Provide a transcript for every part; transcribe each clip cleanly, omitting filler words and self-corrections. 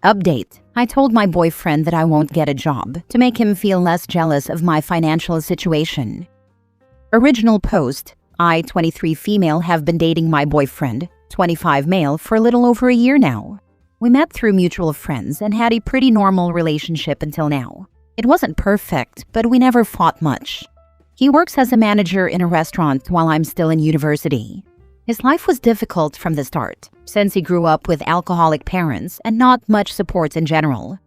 Update. I told my boyfriend that I won't get a job to make him feel less jealous of my financial situation. Original post. I, 23 female, have been dating my boyfriend, 25 male, for a little over a year now. We met through mutual friends and had a pretty normal relationship until now. It wasn't perfect, but we never fought much. He works as a manager in a restaurant while I'm still in university. His life was difficult from the start, since he grew up with alcoholic parents and not much support in general.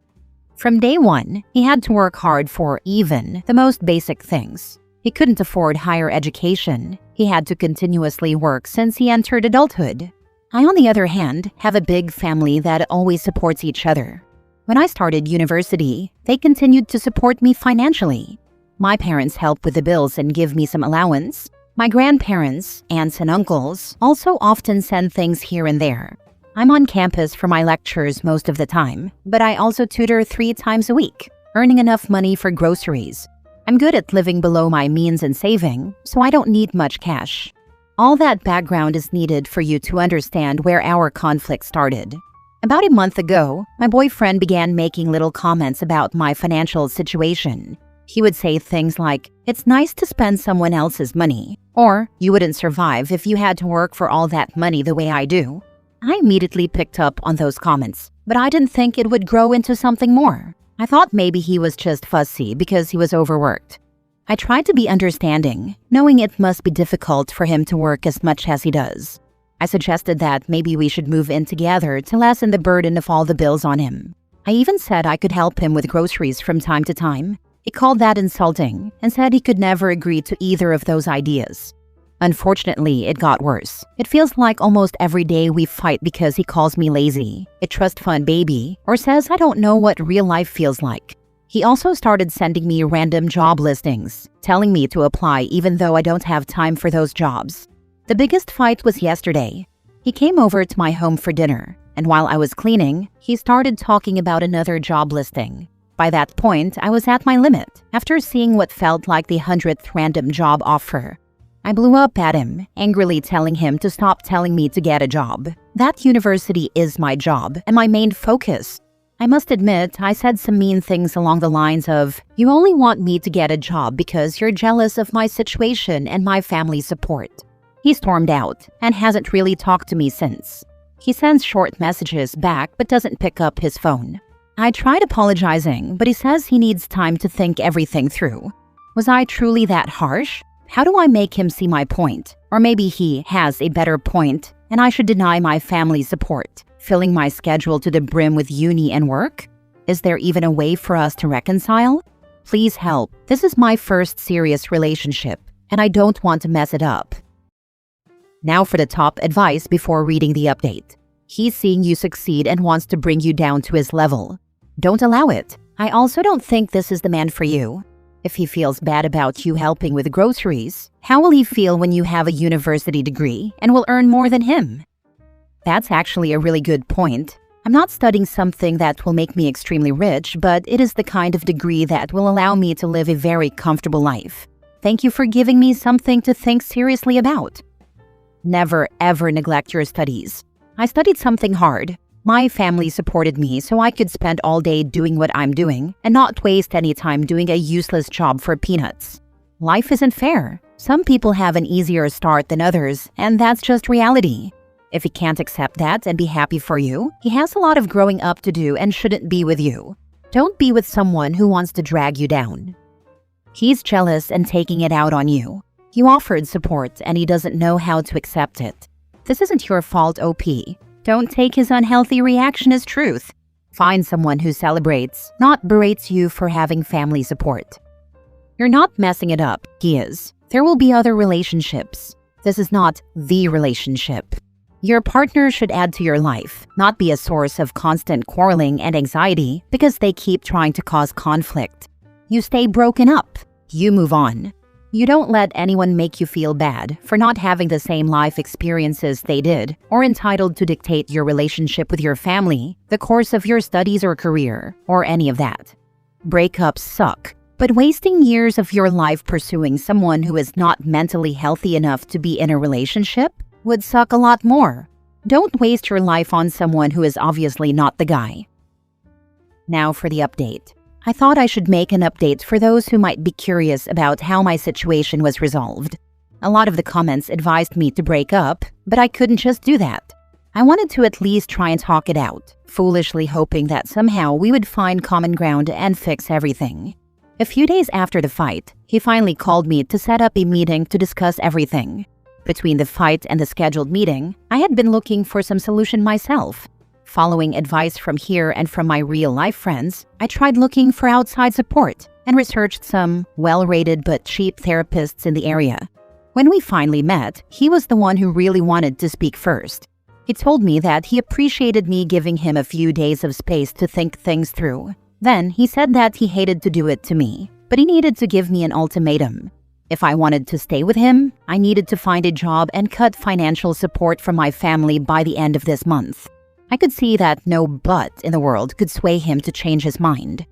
From day one, he had to work hard for even the most basic things. He couldn't afford higher education. He had to continuously work since he entered adulthood. I, on the other hand, have a big family that always supports each other. When I started university, they continued to support me financially. My parents help with the bills and give me some allowance. My grandparents, aunts and uncles also often send things here and there. I'm on campus for my lectures most of the time, but I also tutor 3 times a week, earning enough money for groceries. I'm good at living below my means and saving, so I don't need much cash. All that background is needed for you to understand where our conflict started. About a month ago, my boyfriend began making little comments about my financial situation. He would say things like, "It's nice to spend someone else's money," or "You wouldn't survive if you had to work for all that money the way I do." I immediately picked up on those comments, but I didn't think it would grow into something more. I thought maybe he was just fussy because he was overworked. I tried to be understanding, knowing it must be difficult for him to work as much as he does. I suggested that maybe we should move in together to lessen the burden of all the bills on him. I even said I could help him with groceries from time to time. He called that insulting and said he could never agree to either of those ideas. Unfortunately, it got worse. It feels like almost every day we fight because he calls me lazy, a trust fund baby, or says I don't know what real life feels like. He also started sending me random job listings, telling me to apply even though I don't have time for those jobs. The biggest fight was yesterday. He came over to my home for dinner, and while I was cleaning, he started talking about another job listing. By that point, I was at my limit after seeing what felt like the 100th random job offer. I blew up at him, angrily telling him to stop telling me to get a job. That university is my job and my main focus. I must admit, I said some mean things along the lines of, "You only want me to get a job because you're jealous of my situation and my family support." He stormed out and hasn't really talked to me since. He sends short messages back but doesn't pick up his phone. I tried apologizing, but he says he needs time to think everything through. Was I truly that harsh? How do I make him see my point? Or maybe he has a better point and I should deny my family support, filling my schedule to the brim with uni and work? Is there even a way for us to reconcile? Please help. This is my first serious relationship, and I don't want to mess it up. Now for the top advice before reading the update. He's seeing you succeed and wants to bring you down to his level. Don't allow it. I also don't think this is the man for you. If he feels bad about you helping with groceries, how will he feel when you have a university degree and will earn more than him? That's actually a really good point. I'm not studying something that will make me extremely rich, but it is the kind of degree that will allow me to live a very comfortable life. Thank you for giving me something to think seriously about. Never ever neglect your studies. I studied something hard. My family supported me so I could spend all day doing what I'm doing and not waste any time doing a useless job for peanuts. Life isn't fair. Some people have an easier start than others, and that's just reality. If he can't accept that and be happy for you, he has a lot of growing up to do and shouldn't be with you. Don't be with someone who wants to drag you down. He's jealous and taking it out on you. You offered support and he doesn't know how to accept it. This isn't your fault, OP. Don't take his unhealthy reaction as truth. Find someone who celebrates, not berates you for having family support. You're not messing it up, he is. There will be other relationships. This is not the relationship. Your partner should add to your life, not be a source of constant quarreling and anxiety because they keep trying to cause conflict. You stay broken up. You move on. You don't let anyone make you feel bad for not having the same life experiences they did or entitled to dictate your relationship with your family, the course of your studies or career, or any of that. Breakups suck, but wasting years of your life pursuing someone who is not mentally healthy enough to be in a relationship would suck a lot more. Don't waste your life on someone who is obviously not the guy. Now for the update. I thought I should make an update for those who might be curious about how my situation was resolved. A lot of the comments advised me to break up, but I couldn't just do that. I wanted to at least try and talk it out, foolishly hoping that somehow we would find common ground and fix everything. A few days after the fight, he finally called me to set up a meeting to discuss everything. Between the fight and the scheduled meeting, I had been looking for some solution myself. Following advice from here and from my real-life friends, I tried looking for outside support and researched some well-rated but cheap therapists in the area. When we finally met, he was the one who really wanted to speak first. He told me that he appreciated me giving him a few days of space to think things through. Then he said that he hated to do it to me, but he needed to give me an ultimatum. If I wanted to stay with him, I needed to find a job and cut financial support from my family by the end of this month. I could see that no but in the world could sway him to change his mind.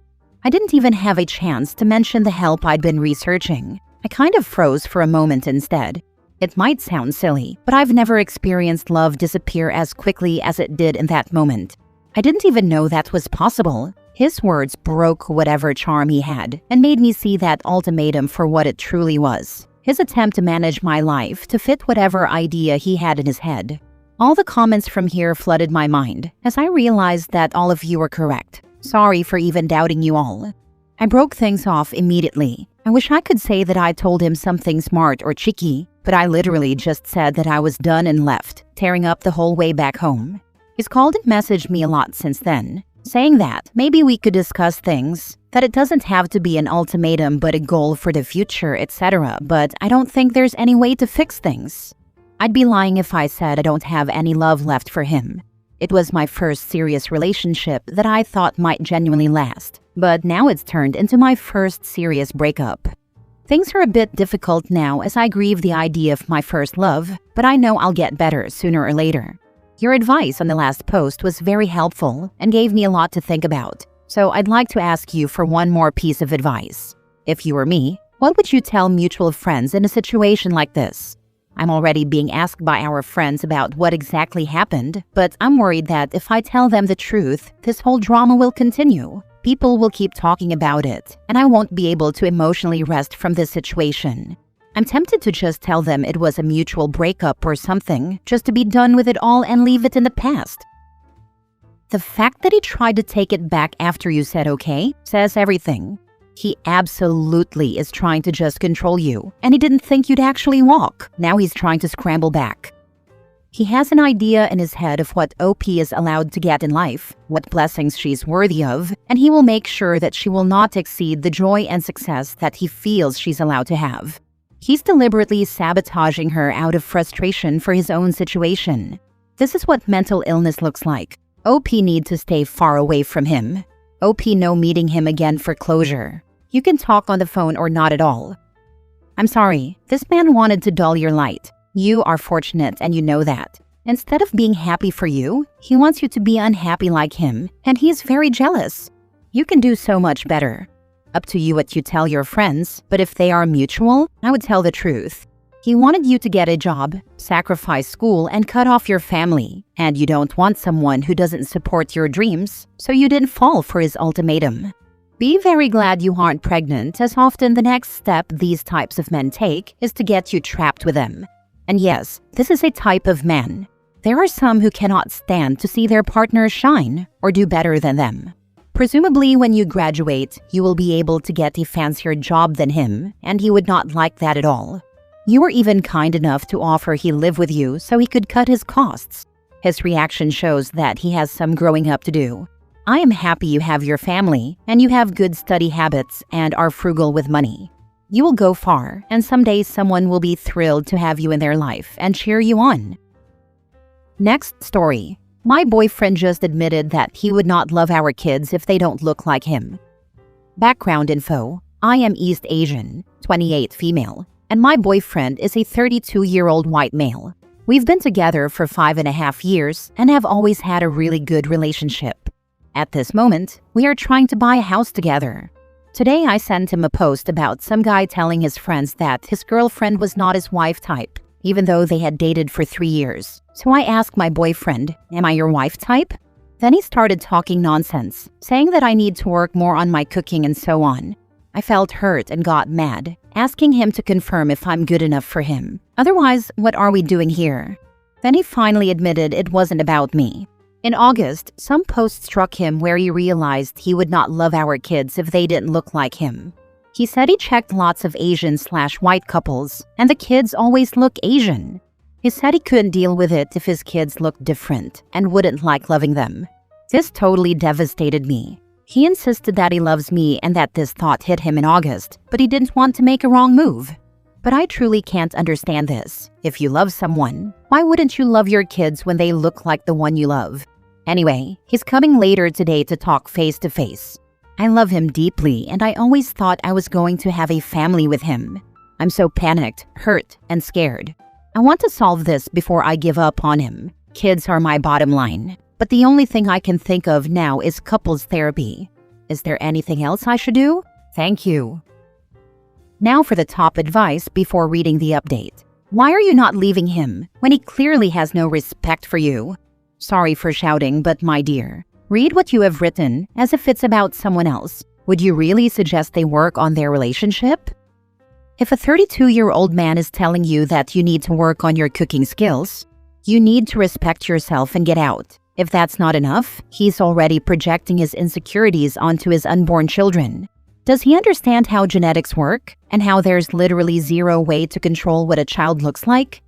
I didn't even have a chance to mention the help I'd been researching. I kind of froze for a moment instead. It might sound silly, but I've never experienced love disappear as quickly as it did in that moment. I didn't even know that was possible. His words broke whatever charm he had and made me see that ultimatum for what it truly was. His attempt to manage my life to fit whatever idea he had in his head. All the comments from here flooded my mind as I realized that all of you were correct. Sorry for even doubting you all. I broke things off immediately. I wish I could say that I told him something smart or cheeky, but I literally just said that I was done and left, tearing up the whole way back home. He's called and messaged me a lot since then, saying that maybe we could discuss things, that it doesn't have to be an ultimatum but a goal for the future, etc. But I don't think there's any way to fix things. I'd be lying if I said I don't have any love left for him. It was my first serious relationship that I thought might genuinely last, but now it's turned into my first serious breakup. Things are a bit difficult now as I grieve the idea of my first love, but I know I'll get better sooner or later. Your advice on the last post was very helpful and gave me a lot to think about, so I'd like to ask you for one more piece of advice. If you were me, what would you tell mutual friends in a situation like this? I'm already being asked by our friends about what exactly happened, but I'm worried that if I tell them the truth, this whole drama will continue. People will keep talking about it, and I won't be able to emotionally rest from this situation. I'm tempted to just tell them it was a mutual breakup or something, just to be done with it all and leave it in the past. The fact that he tried to take it back after you said okay says everything. He absolutely is trying to just control you, and he didn't think you'd actually walk. Now he's trying to scramble back. He has an idea in his head of what OP is allowed to get in life, what blessings she's worthy of, and he will make sure that she will not exceed the joy and success that he feels she's allowed to have. He's deliberately sabotaging her out of frustration for his own situation. This is what mental illness looks like. OP need to stay far away from him. OP no meeting him again for closure. You can talk on the phone or not at all. I'm sorry, this man wanted to dull your light. You are fortunate and you know that. Instead of being happy for you, he wants you to be unhappy like him, and he is very jealous. You can do so much better. Up to you what you tell your friends, but if they are mutual, I would tell the truth. He wanted you to get a job, sacrifice school, and cut off your family. And you don't want someone who doesn't support your dreams, so you didn't fall for his ultimatum. Be very glad you aren't pregnant, as often the next step these types of men take is to get you trapped with them. And yes, this is a type of man. There are some who cannot stand to see their partner shine or do better than them. Presumably, when you graduate, you will be able to get a fancier job than him, and he would not like that at all. You were even kind enough to offer he live with you so he could cut his costs. His reaction shows that he has some growing up to do. I am happy you have your family, and you have good study habits and are frugal with money. You will go far, and someday someone will be thrilled to have you in their life and cheer you on. Next story. My boyfriend just admitted that he would not love our kids if they don't look like him. Background info. I am East Asian, 28 female, and my boyfriend is a 32-year-old white male. We've been together for 5.5 years and have always had a really good relationship. At this moment, we are trying to buy a house together. Today I sent him a post about some guy telling his friends that his girlfriend was not his wife type, even though they had dated for 3 years. So I asked my boyfriend, "Am I your wife type?" Then he started talking nonsense, saying that I need to work more on my cooking and so on. I felt hurt and got mad, asking him to confirm if I'm good enough for him. Otherwise, what are we doing here? Then he finally admitted it wasn't about me. In August, some post struck him where he realized he would not love our kids if they didn't look like him. He said he checked lots of Asian/white couples, and the kids always look Asian. He said he couldn't deal with it if his kids looked different and wouldn't like loving them. This totally devastated me. He insisted that he loves me and that this thought hit him in August, but he didn't want to make a wrong move. But I truly can't understand this. If you love someone, why wouldn't you love your kids when they look like the one you love? Anyway, he's coming later today to talk face to face. I love him deeply and I always thought I was going to have a family with him. I'm so panicked, hurt, and scared. I want to solve this before I give up on him. Kids are my bottom line. But the only thing I can think of now is couples therapy. Is there anything else I should do? Thank you. Now for the top advice before reading the update. Why are you not leaving him when he clearly has no respect for you? Sorry for shouting, but my dear, read what you have written as if it's about someone else. Would you really suggest they work on their relationship? If a 32-year-old man is telling you that you need to work on your cooking skills, you need to respect yourself and get out. If that's not enough, he's already projecting his insecurities onto his unborn children. Does he understand how genetics work and how there's literally zero way to control what a child looks like?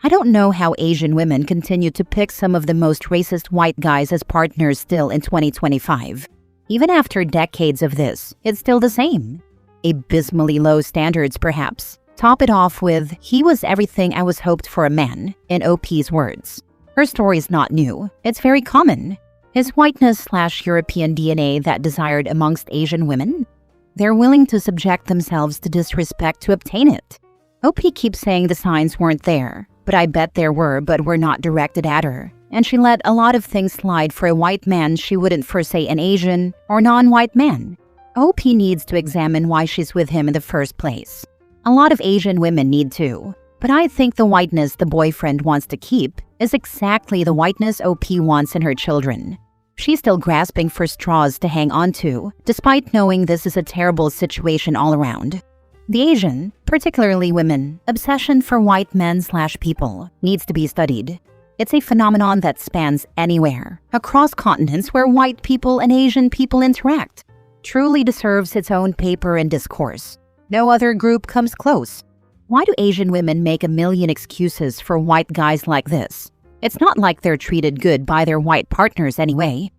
I don't know how Asian women continue to pick some of the most racist white guys as partners still in 2025. Even after decades of this, it's still the same. Abysmally low standards, perhaps. Top it off with, he was everything I was hoped for a man, in OP's words. Her story is not new. It's very common. His whiteness/European DNA that desired amongst Asian women? They're willing to subject themselves to disrespect to obtain it. OP keeps saying the signs weren't there, but I bet there were not directed at her. And she let a lot of things slide for a white man she wouldn't for, say, an Asian or non-white man. OP needs to examine why she's with him in the first place. A lot of Asian women need to. But I think the whiteness the boyfriend wants to keep is exactly the whiteness OP wants in her children. She's still grasping for straws to hang on to, despite knowing this is a terrible situation all around. The Asian, particularly women, obsession for white men/people needs to be studied. It's a phenomenon that spans anywhere, across continents where white people and Asian people interact. Truly deserves its own paper and discourse. No other group comes close. Why do Asian women make a million excuses for white guys like this? It's not like they're treated good by their white partners anyway.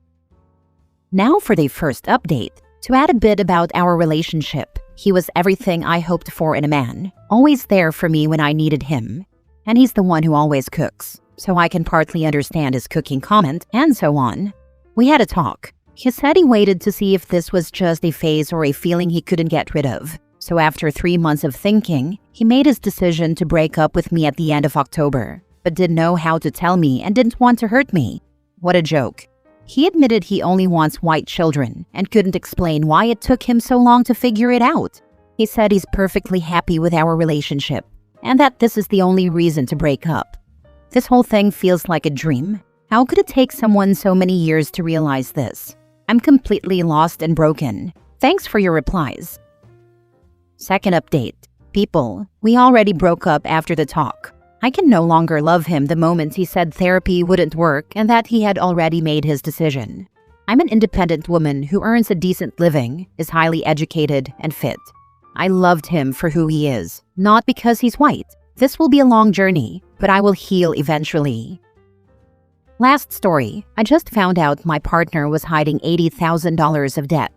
Now for the first update. To add a bit about our relationship, he was everything I hoped for in a man. Always there for me when I needed him. And he's the one who always cooks, so I can partly understand his cooking comment and so on. We had a talk. He said he waited to see if this was just a phase or a feeling he couldn't get rid of. So after 3 months of thinking, he made his decision to break up with me at the end of October, but didn't know how to tell me and didn't want to hurt me. What a joke. He admitted he only wants white children and couldn't explain why it took him so long to figure it out. He said he's perfectly happy with our relationship and that this is the only reason to break up. This whole thing feels like a dream. How could it take someone so many years to realize this? I'm completely lost and broken. Thanks for your replies. Second update. People, we already broke up after the talk. I can no longer love him the moment he said therapy wouldn't work and that he had already made his decision. I'm an independent woman who earns a decent living, is highly educated, and fit. I loved him for who he is, not because he's white. This will be a long journey, but I will heal eventually. Last story. I just found out my partner was hiding $80,000 of debt.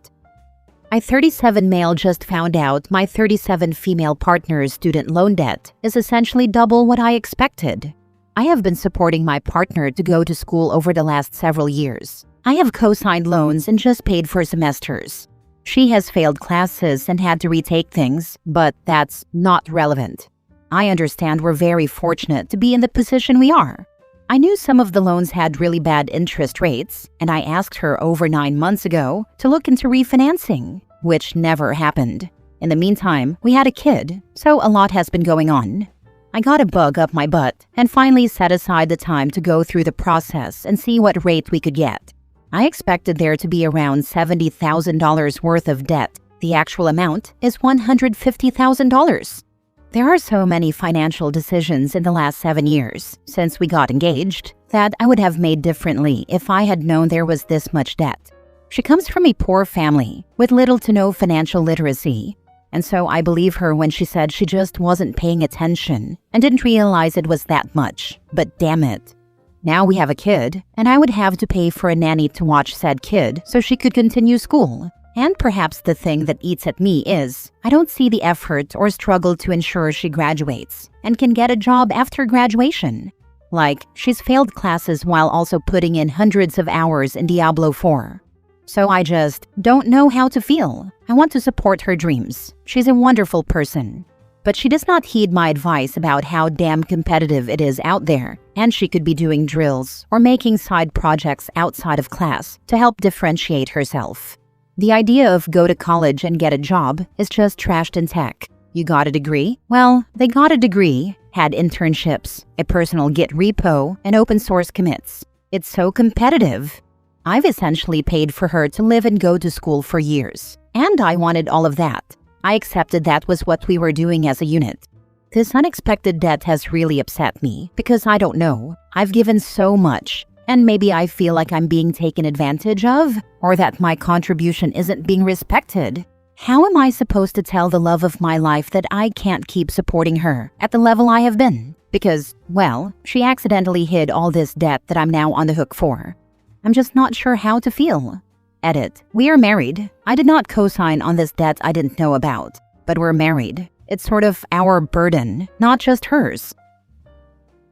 My 37 male just found out my 37 female partner's student loan debt is essentially double what I expected. I have been supporting my partner to go to school over the last several years. I have co-signed loans and just paid for semesters. She has failed classes and had to retake things, but that's not relevant. I understand we're very fortunate to be in the position we are. I knew some of the loans had really bad interest rates, and I asked her over 9 months ago to look into refinancing, which never happened. In the meantime, we had a kid, so a lot has been going on. I got a bug up my butt and finally set aside the time to go through the process and see what rate we could get. I expected there to be around $70,000 worth of debt. The actual amount is $150,000. There are so many financial decisions in the last 7 years since we got engaged that I would have made differently if I had known there was this much debt. She comes from a poor family with little to no financial literacy, and so I believe her when she said she just wasn't paying attention and didn't realize it was that much. But damn it. Now we have a kid, and I would have to pay for a nanny to watch said kid so she could continue school. And perhaps the thing that eats at me is, I don't see the effort or struggle to ensure she graduates and can get a job after graduation. Like, she's failed classes while also putting in hundreds of hours in Diablo 4. So I just don't know how to feel. I want to support her dreams. She's a wonderful person. But she does not heed my advice about how damn competitive it is out there, and she could be doing drills or making side projects outside of class to help differentiate herself. The idea of go to college and get a job is just trashed in tech. You got a degree? Well, they got a degree, had internships, a personal Git repo, and open source commits. It's so competitive. I've essentially paid for her to live and go to school for years, and I wanted all of that. I accepted that was what we were doing as a unit. This unexpected debt has really upset me because I don't know. I've given so much, and maybe I feel like I'm being taken advantage of, or that my contribution isn't being respected. How am I supposed to tell the love of my life that I can't keep supporting her at the level I have been? Because, well, she accidentally hid all this debt that I'm now on the hook for. I'm just not sure how to feel. Edit. We are married. I did not co-sign on this debt I didn't know about, but we're married. It's sort of our burden, not just hers.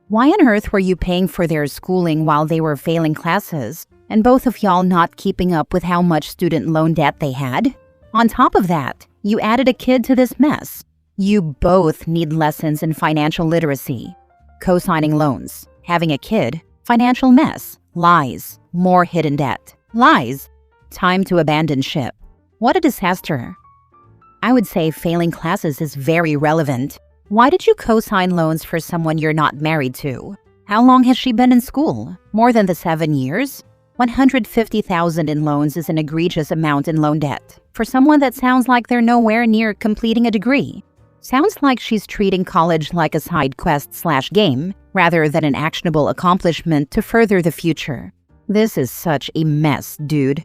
Why on earth were you paying for their schooling while they were failing classes, and both of y'all not keeping up with how much student loan debt they had? On top of that, you added a kid to this mess. You both need lessons in financial literacy. Co-signing loans, having a kid, financial mess, lies, more hidden debt, lies. Time to abandon ship. What a disaster. I would say failing classes is very relevant. Why did you co-sign loans for someone you're not married to? How long has she been in school? More than the 7 years? $150,000 in loans is an egregious amount in loan debt for someone that sounds like they're nowhere near completing a degree. Sounds like she's treating college like a side quest/game rather than an actionable accomplishment to further the future. This is such a mess, dude.